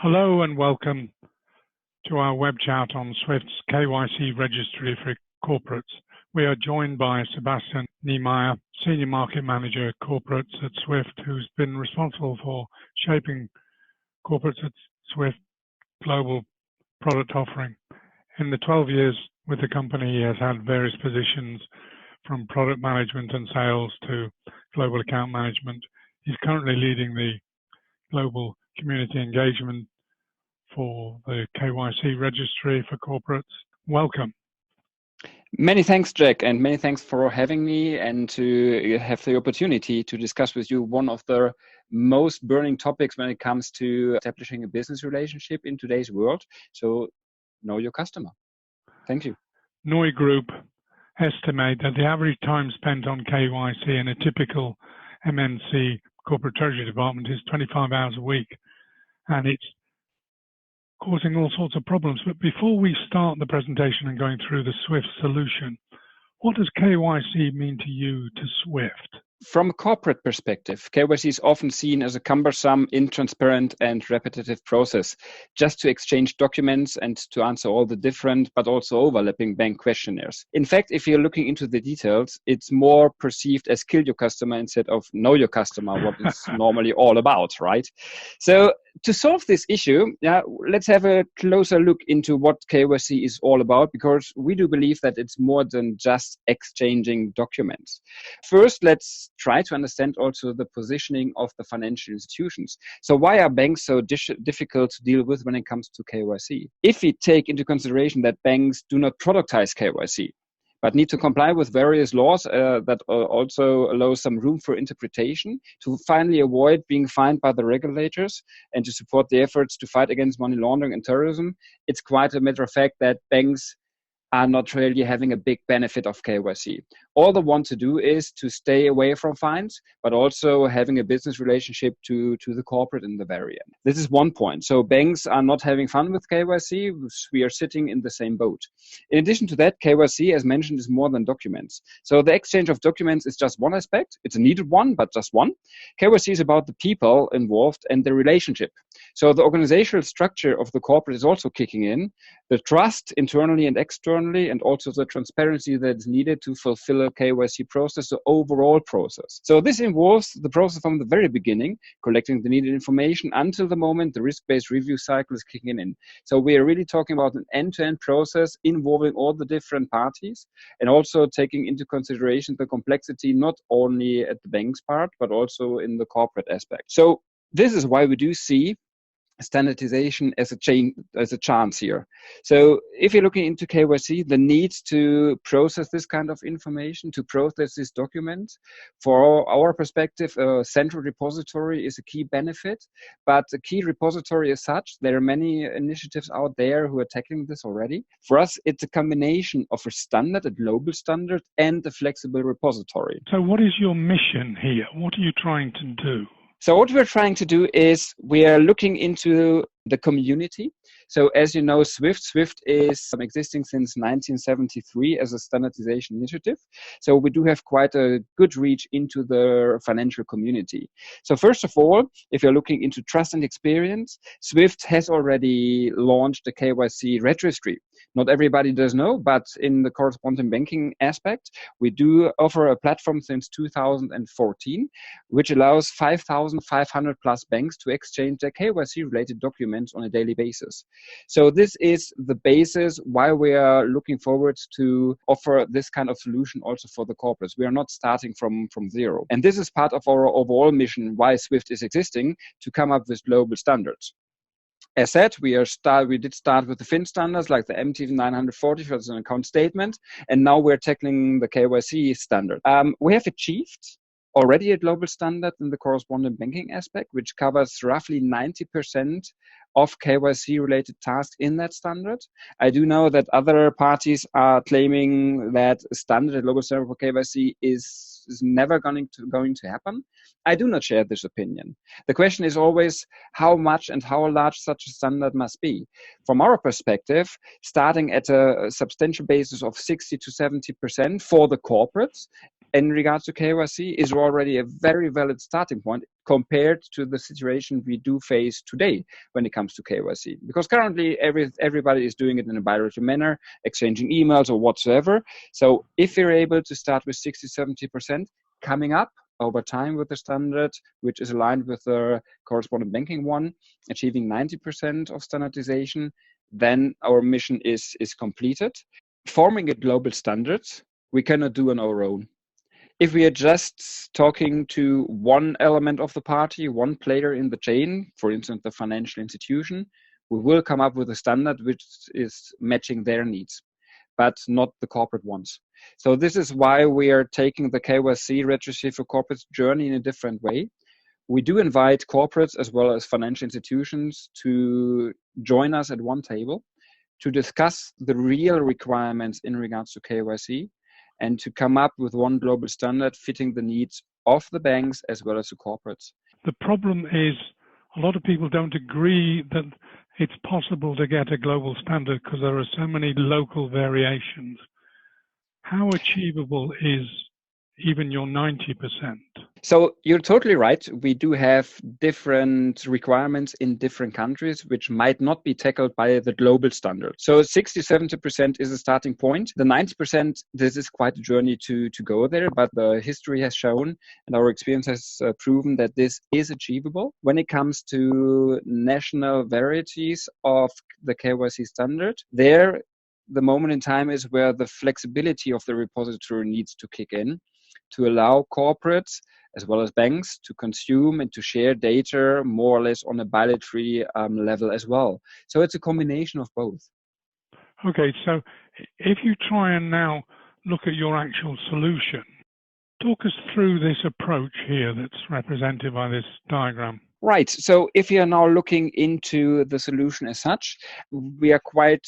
Hello and welcome to our web chat on SWIFT's KYC registry for corporates. We are joined by Sebastian Niemeyer, Senior Market Manager Corporates at SWIFT, who's been responsible for shaping corporates at SWIFT global product offering. In the 12 years with the company, he has had various positions from product management and sales to global account management. He's currently leading the global community engagement for the KYC registry for corporates. Welcome. Many thanks, Jack, and many thanks for having me and to have the opportunity to discuss with you one of the most burning topics when it comes to establishing a business relationship in today's world. So, know your customer. Thank you. Noi Group estimate that the average time spent on KYC in a typical MNC corporate treasury department is 25 hours a week, and it's causing all sorts of problems. But before we start the presentation and going through the SWIFT solution, what does KYC mean to you, to SWIFT? From a corporate perspective, KYC is often seen as a cumbersome, intransparent, and repetitive process just to exchange documents and to answer all the different but also overlapping bank questionnaires. In fact, if you're looking into the details, it's more perceived as kill your customer instead of know your customer, what it's normally all about, right? So to solve this issue, let's have a closer look into what KYC is all about, because we do believe that it's more than just exchanging documents. First, let's try to understand also the positioning of the financial institutions. So why are banks so difficult to deal with when it comes to KYC? If we take into consideration that banks do not productize KYC, but need to comply with various laws that also allow some room for interpretation to finally avoid being fined by the regulators and to support the efforts to fight against money laundering and terrorism, it's quite a matter of fact that banks are not really having a big benefit of KYC. All they want to do is to stay away from fines, but also having a business relationship to the corporate in the very end. This is one point. So banks are not having fun with KYC. We are sitting in the same boat. In addition to that, KYC, as mentioned, is more than documents. So the exchange of documents is just one aspect. It's a needed one, but just one. KYC is about the people involved and the relationship. So the organizational structure of the corporate is also kicking in, the trust internally and externally, and also the transparency that is needed to fulfill a KYC process, the overall process. So this involves the process from the very beginning, collecting the needed information until the moment the risk-based review cycle is kicking in. So we are really talking about an end-to-end process involving all the different parties and also taking into consideration the complexity not only at the bank's part, but also in the corporate aspect. So this is why we do see standardization as a chance here. So if you're looking into KYC, the need to process this kind of information, to process this document, for our perspective, a central repository is a key benefit, but a key repository as such, there are many initiatives out there who are tackling this already. For us, it's a combination of a standard, a global standard, and a flexible repository. So what is your mission here? What are you trying to do? So what we're trying to do is we are looking into the community. So as you know, SWIFT is existing since 1973 as a standardization initiative. So we do have quite a good reach into the financial community. So first of all, if you're looking into trust and experience, SWIFT has already launched the KYC registry. Not everybody does know, but in the correspondent banking aspect, we do offer a platform since 2014, which allows 5,500 plus banks to exchange their KYC related documents on a daily basis. So this is the basis why we are looking forward to offer this kind of solution also for the corporates. We are not starting from zero. And this is part of our overall mission, why SWIFT is existing, to come up with global standards. As said, we did start with the FIN standards like the MT 940 for an account statement, and now we're tackling the KYC standard. We have achieved already a global standard in the correspondent banking aspect, which covers roughly 90% of KYC-related tasks in that standard. I do know that other parties are claiming that a standard, a global standard for KYC is never going to happen. I do not share this opinion. The question is always how much and how large such a standard must be. From our perspective, starting at a substantial basis of 60 to 70% for the corporates in regards to KYC is already a very valid starting point compared to the situation we do face today when it comes to KYC. Because currently everybody is doing it in a bilateral manner, exchanging emails or whatsoever. So if you're able to start with 60-70% coming up over time with the standard, which is aligned with the correspondent banking one, achieving 90% of standardization, then our mission is completed. Forming a global standard, we cannot do on our own. If we are just talking to one element of the party, one player in the chain, for instance, the financial institution, we will come up with a standard which is matching their needs, but not the corporate ones. So this is why we are taking the KYC registry for corporates journey in a different way. We do invite corporates as well as financial institutions to join us at one table to discuss the real requirements in regards to KYC and to come up with one global standard fitting the needs of the banks as well as the corporates. The problem is a lot of people don't agree that it's possible to get a global standard because there are so many local variations. How achievable is even your 90%? So you're totally right. We do have different requirements in different countries, which might not be tackled by the global standard. So 60-70% is a starting point. The 90%, this is quite a journey to go there, but the history has shown and our experience has proven that this is achievable. When it comes to national varieties of the KYC standard, there the moment in time is where the flexibility of the repository needs to kick in to allow corporates as well as banks to consume and to share data more or less on a bilateral level as well. So it's a combination of both. Okay, so if you try and now look at your actual solution, talk us through this approach here that's represented by this diagram. Right, so if you are now looking into the solution as such, we are quite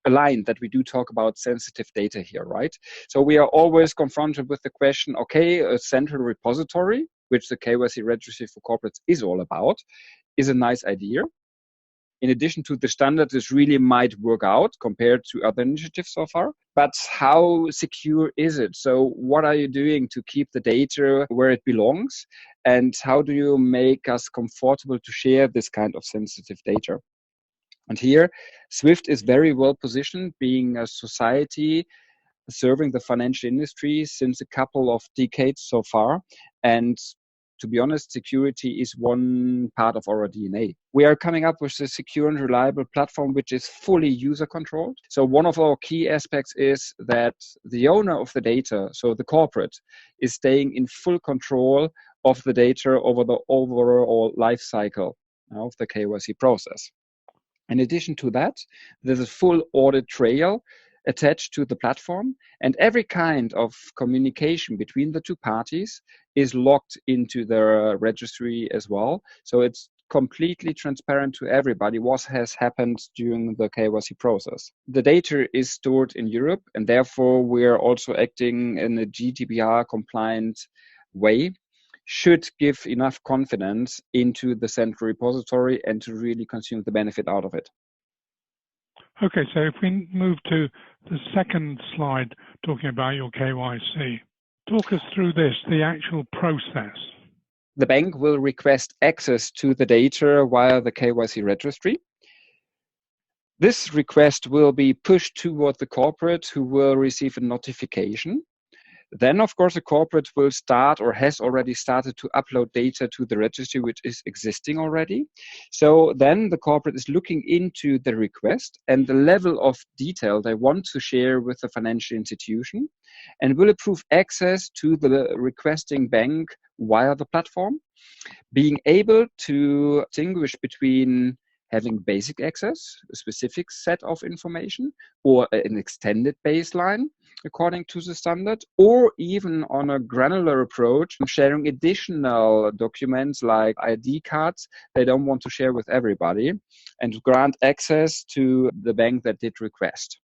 aligned that we do talk about sensitive data here, right? So we are always confronted with the question, okay, a central repository, which the KYC registry for corporates is all about, is a nice idea. In addition to the standard, this really might work out compared to other initiatives so far. But how secure is it? So what are you doing to keep the data where it belongs? And how do you make us comfortable to share this kind of sensitive data? And here, SWIFT is very well positioned, being a society serving the financial industry since a couple of decades so far. And to be honest, security is one part of our DNA. We are coming up with a secure and reliable platform which is fully user controlled. So one of our key aspects is that the owner of the data, so the corporate, is staying in full control of the data over the overall life cycle of the KYC process. In addition to that, there's a full audit trail attached to the platform, and every kind of communication between the two parties is logged into the registry as well. So it's completely transparent to everybody what has happened during the KYC process. The data is stored in Europe, and therefore we are also acting in a GDPR compliant way. Should give enough confidence into the central repository and to really consume the benefit out of it. Okay, so if we move to the second slide, talking about your KYC, talk us through this, the actual process. The bank will request access to the data via the KYC registry. This request will be pushed toward the corporate who will receive a notification. Then, of course, the corporate will start or has already started to upload data to the registry, which is existing already. So then the corporate is looking into the request and the level of detail they want to share with the financial institution and will approve access to the requesting bank via the platform, being able to distinguish between having basic access, a specific set of information, or an extended baseline according to the standard, or even on a granular approach, sharing additional documents like ID cards they don't want to share with everybody, and grant access to the bank that did request.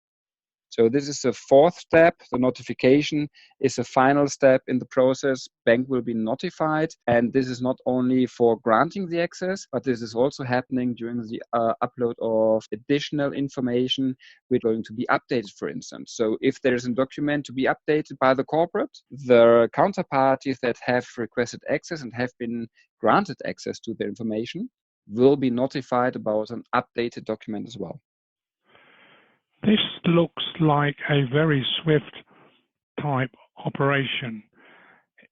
So this is the fourth step. The notification is the final step in the process. Bank will be notified, and this is not only for granting the access, but this is also happening during the upload of additional information which are going to be updated, for instance. So if there is a document to be updated by the corporate, the counterparties that have requested access and have been granted access to the information will be notified about an updated document as well. This looks like a very SWIFT type operation.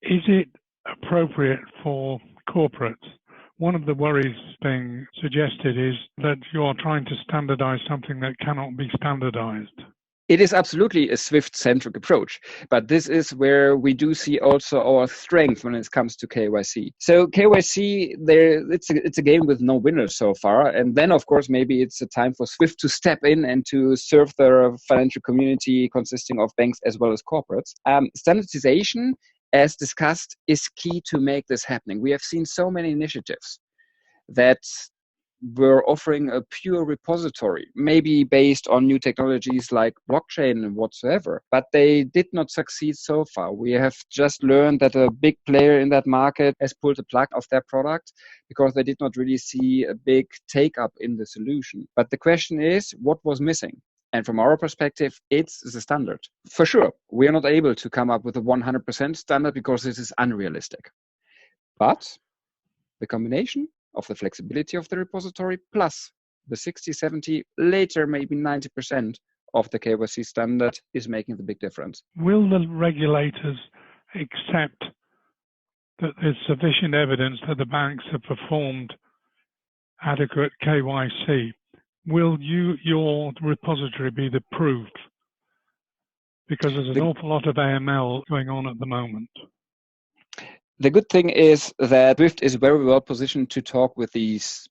Is it appropriate for corporates? One of the worries being suggested is that you are trying to standardize something that cannot be standardized. It is absolutely a SWIFT-centric approach, but this is where we do see also our strength when it comes to KYC. So KYC, it's a game with no winners so far, and then of course maybe it's a time for SWIFT to step in and to serve the financial community consisting of banks as well as corporates. Standardization, as discussed, is key to make this happening. We have seen so many initiatives that were offering a pure repository, maybe based on new technologies like blockchain and whatsoever, but they did not succeed so far. We have just learned that a big player in that market has pulled the plug of their product because they did not really see a big take-up in the solution. But the question is, what was missing? And from our perspective, it's the standard. For sure, we are not able to come up with a 100% standard because this is unrealistic. But the combination of the flexibility of the repository plus the 60, 70, later maybe 90% of the KYC standard is making the big difference. Will the regulators accept that there's sufficient evidence that the banks have performed adequate KYC? Will your repository be the proof? Because there's an awful lot of AML going on at the moment. The good thing is that SWIFT is very well positioned to talk with these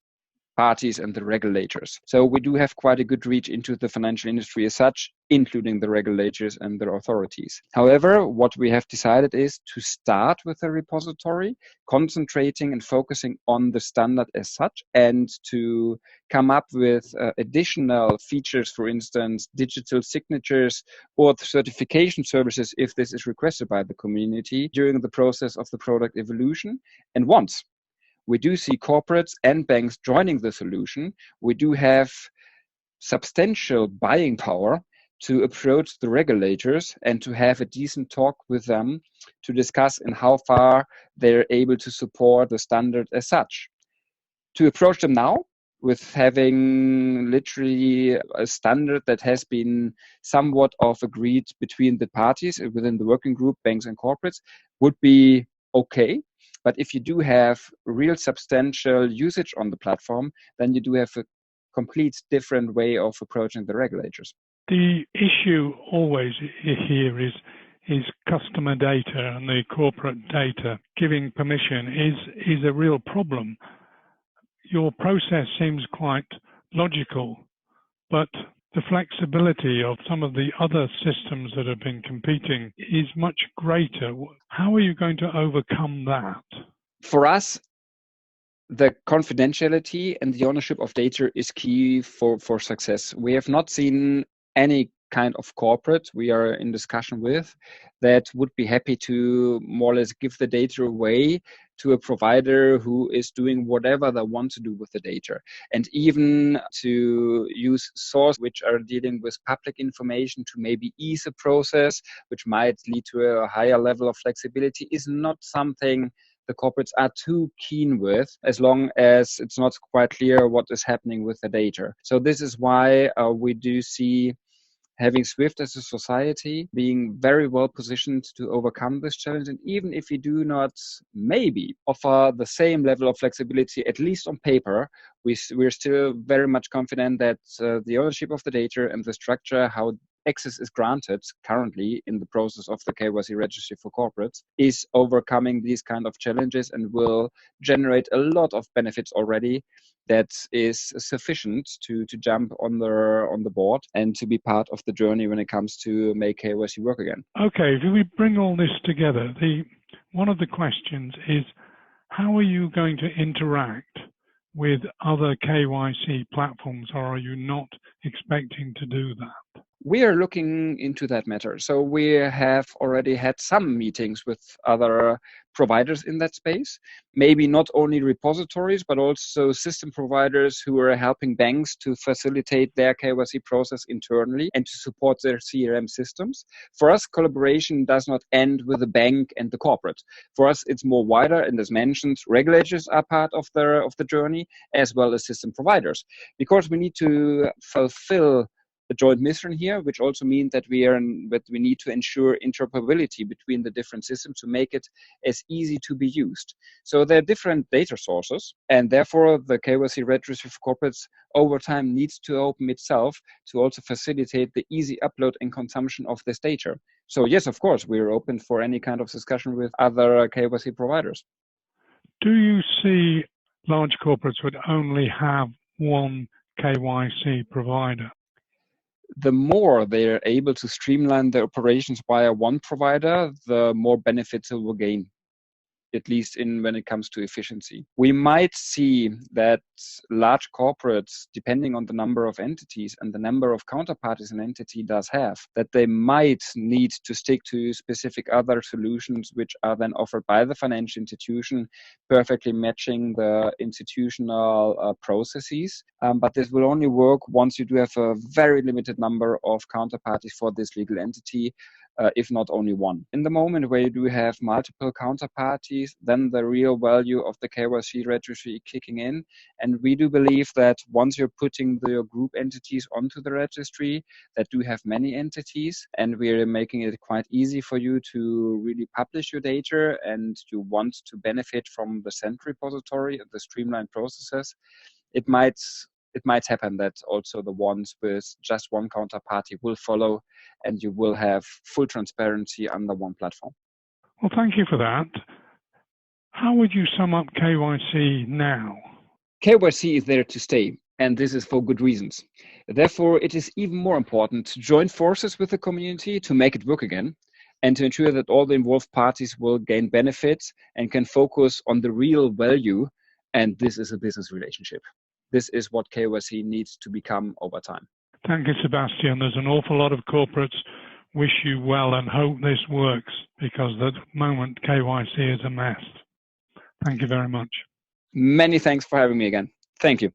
parties and the regulators. So we do have quite a good reach into the financial industry as such, including the regulators and their authorities. However, what we have decided is to start with a repository, concentrating and focusing on the standard as such, and to come up with additional features, for instance, digital signatures or certification services if this is requested by the community during the process of the product evolution. And once we do see corporates and banks joining the solution, we do have substantial buying power to approach the regulators and to have a decent talk with them to discuss in how far they're able to support the standard as such. To approach them now with having literally a standard that has been somewhat of agreed between the parties within the working group, banks and corporates, would be okay. But if you do have real substantial usage on the platform, then you do have a complete different way of approaching the regulators. The issue always here is customer data and the corporate data. Giving permission is a real problem. Your process seems quite logical, but the flexibility of some of the other systems that have been competing is much greater. How are you going to overcome that? For us, the confidentiality and the ownership of data is key for success. We have not seen any kind of corporate we are in discussion with that would be happy to more or less give the data away to a provider who is doing whatever they want to do with the data. And even to use source which are dealing with public information to maybe ease a process, which might lead to a higher level of flexibility, is not something the corporates are too keen with, as long as it's not quite clear what is happening with the data. So this is why we do see having SWIFT as a society being very well positioned to overcome this challenge. And even if we do not maybe offer the same level of flexibility, at least on paper, we're still very much confident that the ownership of the data and the structure, how access is granted currently in the process of the KYC registry for corporates, is overcoming these kind of challenges and will generate a lot of benefits already that is sufficient to jump on the board and to be part of the journey when it comes to make KYC work again. Okay, if we bring all this together, one of the questions is, how are you going to interact with other KYC platforms, or are you not expecting to do that? We are looking into that matter. So we have already had some meetings with other providers in that space, maybe not only repositories, but also system providers who are helping banks to facilitate their KYC process internally and to support their CRM systems. For us, collaboration does not end with the bank and the corporate. For us, it's more wider, and as mentioned, regulators are part of the journey, as well as system providers, because we need to fulfill the joint mission here, which also means that we need to ensure interoperability between the different systems to make it as easy to be used. So there are different data sources, and therefore the KYC registry for corporates over time needs to open itself to also facilitate the easy upload and consumption of this data. So yes, of course, we're open for any kind of discussion with other KYC providers. Do you see large corporates would only have one KYC provider? The more they're able to streamline their operations via one provider, the more benefits it will gain, at least when it comes to efficiency. We might see that large corporates, depending on the number of entities and the number of counterparties an entity does have, that they might need to stick to specific other solutions which are then offered by the financial institution, perfectly matching the institutional processes. But this will only work once you do have a very limited number of counterparties for this legal entity, if not only one. In the moment where you do have multiple counterparties, then the real value of the KYC registry kicking in. And we do believe that once you're putting your group entities onto the registry that do have many entities, and we're making it quite easy for you to really publish your data, and you want to benefit from the central repository and the streamlined processes, it might happen that also the ones with just one counterparty will follow, and you will have full transparency under one platform. Well, thank you for that. How would you sum up KYC now? KYC is there to stay, and this is for good reasons. Therefore, it is even more important to join forces with the community to make it work again, and to ensure that all the involved parties will gain benefits and can focus on the real value, and this is a business relationship. This is what KYC needs to become over time. Thank you, Sebastian. There's an awful lot of corporates wish you well and hope this works, because at the moment KYC is a mess. Thank you very much. Many thanks for having me again. Thank you.